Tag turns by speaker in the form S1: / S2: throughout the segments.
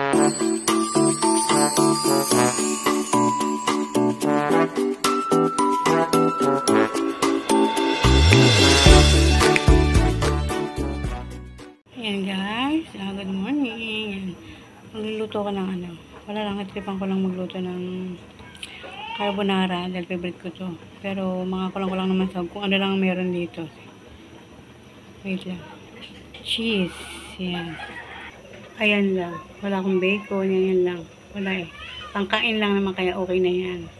S1: Ayan guys, good morning. Magluluto ko ng ano. Wala lang, natripan ko lang magluto ng carbonara dahil favorite ko to. Pero mga kulang-kulang naman sa kung ano lang meron dito. Wait lang. Cheese. Yan. Ayan lang. Wala akong bacon. Yan lang. Wala eh. Pangkain lang naman kaya okay na yan.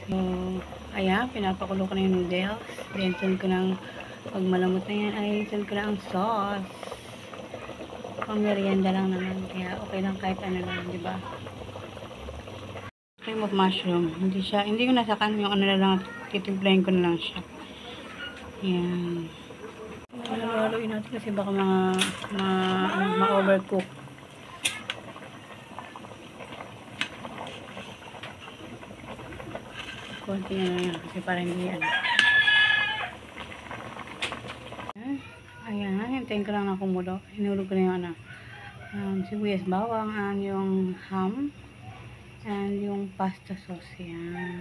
S1: So, ayan. Pinapakulo ko na yung noodles. Then, ko ng pag malamot na yan ay send ko na ang sauce. Pang merienda lang naman. Kaya okay lang kahit ano lang. Diba? Cream of mushroom. Hindi ko nasakan yung ano na lang. Titimplahin ko na lang siya. Yan. Haluin natin kasi baka ma-overcook. Konti na yan kasi parang hindi yan. Ayan, hintayin ko lang na kumulo. Hinulog ko na yung ano. Sibuyas bawang, yung ham, and yung pasta sauce. Yan.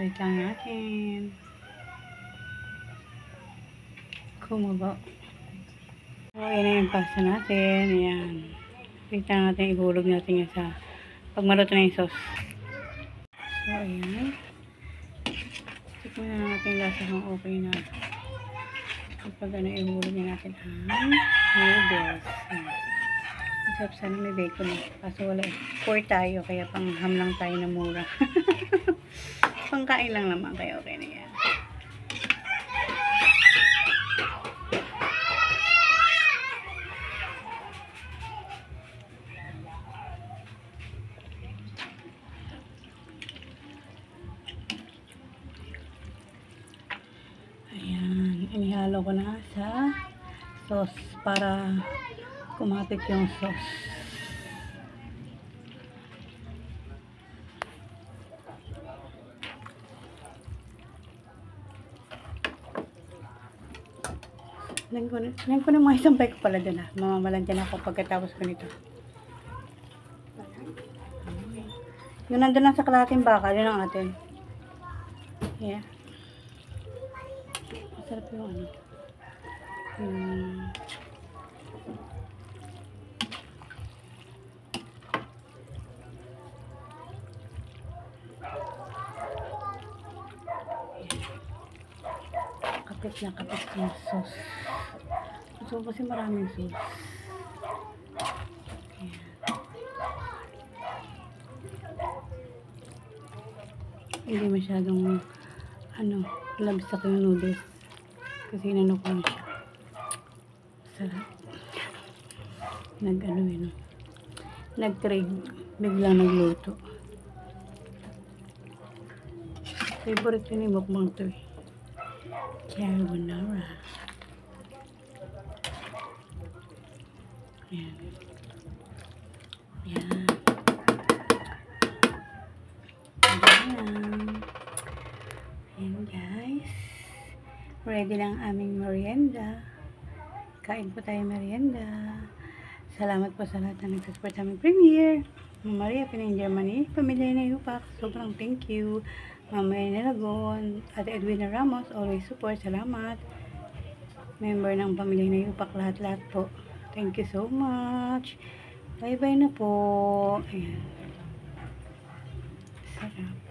S1: Wait lang natin. Kumulo. Ayan na yung pasta natin. Ayan. Wait lang natin. Ihulog natin yan sa pag maluto na yung sauce. So, ayan. Tikman na natin yung lasa kung okay na. Kapag ano, ihulog na natin ang noodles. Masarap sana may bacon eh. Kaso wala eh. Poor tayo, kaya pang ham lang tayo na mura. Pangkain lang naman, kaya okay na yan. Ayan, inihalo ko na sa sauce para kumapit yung sauce. Nagyan ko na mga isang bike pala doon ah. Mamamalantyan ako pagkatapos ko nito. Yung nandun lang sa kalahating baka, yun ang atin. Yeah. Masarap yung ano. Kapit yung sauce. So, kasi maraming sauce. Ayan. Hindi masyadong labsak yung noodles. Kasi inano ko lang siya. Sarap. Nag-trade. Biglang nagluto. Favorite yun yung mukbang to eh. Carbonara. Ayan. Ayan. Ayan guys. Ready lang aming merienda. Kain po tayo merienda. Salamat po sa lahat na nag-support sa aming premiere. Mama Maria, Pinay Germany. Pamilya na Yupak. Sobrang thank you. Mama Nelagon. Ate Edwina Ramos. Always support. Salamat. Member ng Pamilya na Yupak. Lahat-lahat po. Thank you so much. Bye-bye na po. Ayan. Sarap.